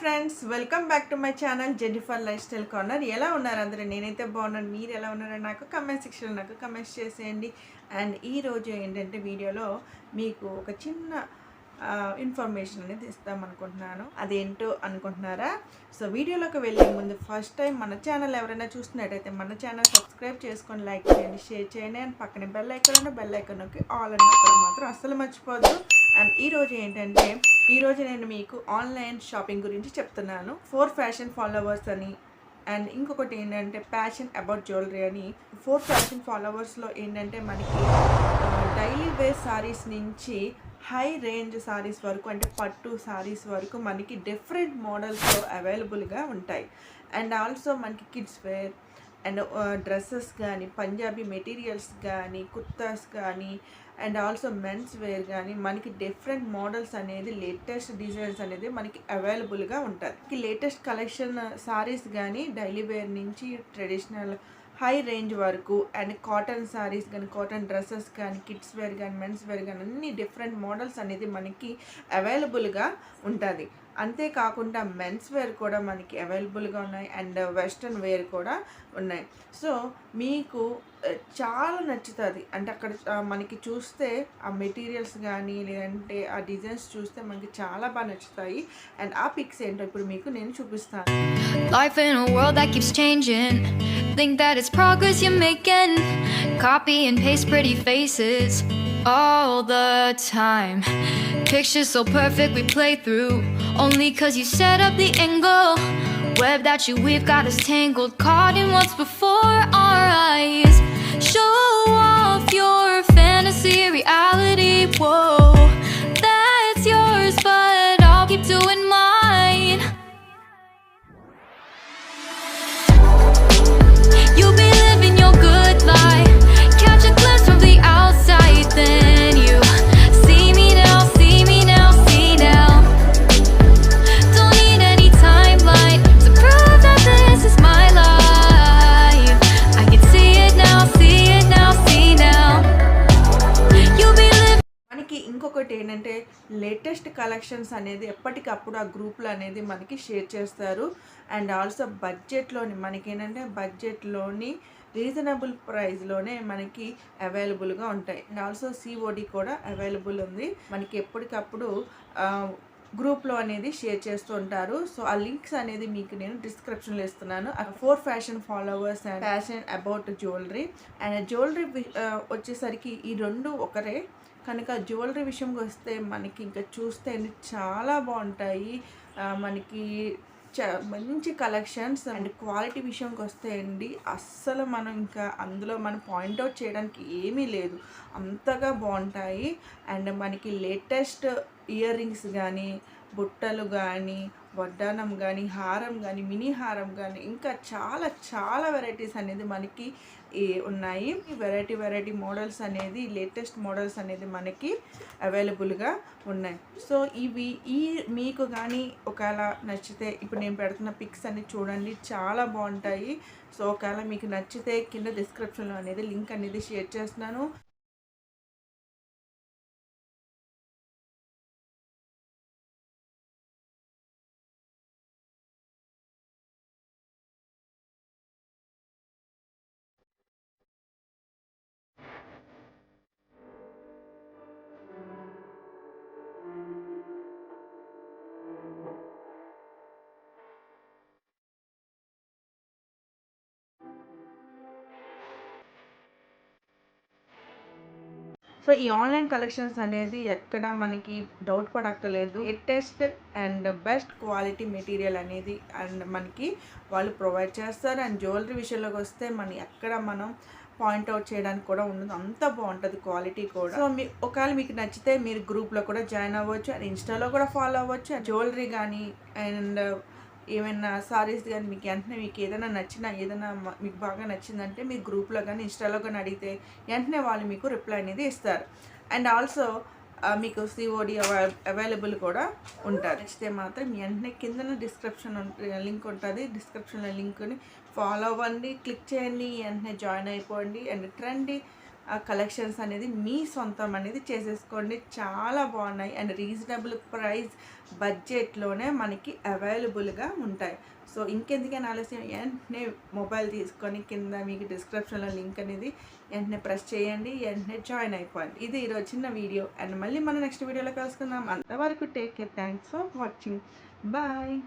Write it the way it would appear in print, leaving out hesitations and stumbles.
Friends, welcome back to my channel Jennifer life style corner. ఎలా ఉన్నారు అందరూ? నేనైతే బాగున్నాను. మీరు ఎలా ఉన్నారో నాకు కమెంట్ సెక్షన్లో కమెంట్స్ చేసేయండి. అండ్ ఈరోజు ఏంటంటే వీడియోలో మీకు ఒక చిన్న ఇన్ఫర్మేషన్ అనేది ఇస్తామనుకుంటున్నాను. అదేంటో అనుకుంటున్నారా? సో వీడియోలోకి వెళ్ళే ముందు ఫస్ట్ టైం మన ఛానల్ ఎవరైనా చూస్తున్నట్టయితే మన ఛానల్ సబ్స్క్రైబ్ చేసుకొని లైక్ చేయండి, షేర్ చేయండి. అండ్ పక్కన బెల్ ఐకాన్ నొక్కి ఆల్ అన్నప్పుడు మాత్రం అస్సలు మర్చిపోద్దు. అండ్ ఈరోజు ఏంటంటే నేను మీకు ఆన్లైన్ షాపింగ్ గురించి చెప్తున్నాను. 4 ఫ్యాషన్ ఫాలోవర్స్ అని, అండ్ ఇంకొకటి ఏంటంటే ప్యాషన్ అబౌట్ జ్యువెలరీ అని. 4 ఫ్యాషన్ ఫాలోవర్స్లో ఏంటంటే మనకి డైలీ వేర్ సారీస్ నుంచి హై రేంజ్ సారీస్ వరకు, అంటే పట్టు సారీస్ వరకు మనకి డిఫరెంట్ మోడల్స్లో అవైలబుల్గా ఉంటాయి. అండ్ ఆల్సో మనకి కిడ్స్ వేర్ అండ్ డ్రెస్సెస్ కానీ, పంజాబీ మెటీరియల్స్ కానీ, కుర్తాస్ కానీ, అండ్ ఆల్సో మెన్స్ వేర్ కానీ మనకి డిఫరెంట్ మోడల్స్ అనేది, లేటెస్ట్ డిజైన్స్ అనేది మనకి అవైలబుల్గా ఉంటుంది. లేటెస్ట్ కలెక్షన్ సారీస్ కానీ డైలీ వేర్ నుంచి ట్రెడిషనల్ హై రేంజ్ వరకు, అండ్ కాటన్ సారీస్ కానీ, కాటన్ డ్రెస్సెస్ కానీ, కిడ్స్ వేర్ కానీ, మెన్స్ వేర్ కానీ అన్ని డిఫరెంట్ మోడల్స్ అనేది మనకి అవైలబుల్గా ఉంటుంది. అంతేకాకుండా మెన్స్ వేర్ కూడా మనకి అవైలబుల్గా ఉన్నాయి, అండ్ వెస్ట్రన్ వేర్ కూడా ఉన్నాయి. సో మీకు చాలా నచ్చుతుంది. అంటే అక్కడ మనకి చూస్తే ఆ మెటీరియల్స్ కానీ, లేదంటే ఆ డిజైన్స్ చూస్తే మనకి చాలా బాగా నచ్చుతాయి. అండ్ ఆ పిక్స్ ఏంటో ఇప్పుడు మీకు నేను చూపిస్తాను. Life in a world that keeps changing, think that it's progress you're making, copy and paste pretty faces all the time, pictures so perfect we play through only cause you set up the angle, web that you weave got us tangled, caught in what's before our eyes. Show off your fantasy reality, whoa, that's yours but I'll keep doing mine. You'll be living your good life, catch a glimpse from the outside, then you see me now, see me now, see now. Don't need any timeline to prove that this is my life. I can see it now, see it now, see now. You'll be living. మనకి ఇంకొకటి ఏంటంటే latest collections అనేది ఎప్పటికప్పుడు ఆ గ్రూప్లో అనేది మనకి share చేస్తారు. అండ్ ఆల్సో బడ్జెట్లోని మనకి ఏంటంటే బడ్జెట్లోని రీజనబుల్ ప్రైస్లోనే మనకి అవైలబుల్గా ఉంటాయి. అండ్ ఆల్సో సిఓడి కూడా అవైలబుల్ ఉంది. మనకి ఎప్పటికప్పుడు గ్రూప్లో అనేది షేర్ చేస్తూ ఉంటారు. సో ఆ లింక్స్ అనేది మీకు నేను డిస్క్రిప్షన్లో ఇస్తున్నాను. 4 fashion followers and passion about jewellery. And jewellery వచ్చేసరికి ఈ రెండు ఒకరే కనుక జ్యువెలరీ విషయంకి వస్తే మనకి ఇంకా చూస్తే చాలా బాగుంటాయి. మనకి మంచి కలెక్షన్స్ అండ్ క్వాలిటీ విషయంకి వస్తే అండి అస్సలు మనం ఇంకా అందులో మనం పాయింట్అవుట్ చేయడానికి ఏమీ లేదు, అంతగా బాగుంటాయి. అండ్ మనకి లేటెస్ట్ ఇయర్ రింగ్స్ కానీ, బుట్టలు కానీ, వడ్డానం కానీ, హారం కానీ, మినీ హారం కానీ, ఇంకా చాలా చాలా వెరైటీస్ అనేది మనకి ఉన్నాయి. వెరైటీ మోడల్స్ అనేది, లేటెస్ట్ మోడల్స్ అనేది మనకి అవైలబుల్గా ఉన్నాయి. సో ఇవి మీకు కానీ ఒకవేళ నచ్చితే ఇప్పుడు నేను పెడుతున్న పిక్స్ అన్ని చూడండి, చాలా బాగుంటాయి. సో ఒకవేళ మీకు నచ్చితే కింద డిస్క్రిప్షన్లో అనేది లింక్ అనేది షేర్ చేస్తున్నాను. సో ఈ ఆన్లైన్ కలెక్షన్స్ అనేది ఎక్కడ మనకి డౌట్ పడక్కర్లేదు. Latest and best quality material అనేది అండ్ మనకి వాళ్ళు ప్రొవైడ్ చేస్తారు. అండ్ జ్యువెలరీ విషయంలోకి వస్తే ఎక్కడ మనం పాయింట్అవుట్ చేయడానికి కూడా ఉండదు, అంత బాగుంటుంది క్వాలిటీ కూడా. సో ఒకవేళ మీకు నచ్చితే మీరు గ్రూప్లో కూడా జాయిన్ అవ్వచ్చు, అండ్ ఇన్స్టాలో కూడా ఫాలో అవ్వచ్చు. జ్యువెలరీ కానీ అండ్ ఏమైనా సారీస్ కానీ మీకు ఏదైనా నచ్చినా, ఏదైనా మీకు బాగా నచ్చిందంటే మీ గ్రూప్లో కానీ ఇన్స్టాలో కానీ అడిగితే వెంటనే వాళ్ళు మీకు రిప్లై అనేది ఇస్తారు. అండ్ ఆల్సో మీకు సిఓడి అవైలబుల్ కూడా ఉంటుంది. నచ్చితే మాత్రం వెంటనే కింద డిస్క్రిప్షన్ లింక్ ఉంటుంది, డిస్క్రిప్షన్లో లింక్ని ఫాలో అవ్వండి, క్లిక్ చేయండి, వెంటనే జాయిన్ అయిపోండి. అండ్ ట్రెండీ కలెక్షన్స్ అనేది మీ సొంతం అనేది చేసేసుకోండి. చాలా బాగున్నాయి అండ్ రీజనబుల్ ప్రైస్ బడ్జెట్లోనే మనకి అవైలబుల్గా ఉంటాయి. సో ఇంకెందుకైనా ఆలస్యం, వెంటనే మొబైల్ తీసుకొని కింద మీకు డిస్క్రిప్షన్లో లింక్ అనేది వెంటనే ప్రెస్ చేయండి, వెంటనే జాయిన్ అయిపోండి. ఇది ఈరోజు చిన్న వీడియో అండ్ మళ్ళీ మనం నెక్స్ట్ వీడియోలో కలుసుకుందాం. అంతవరకు take care, thanks for watching, bye.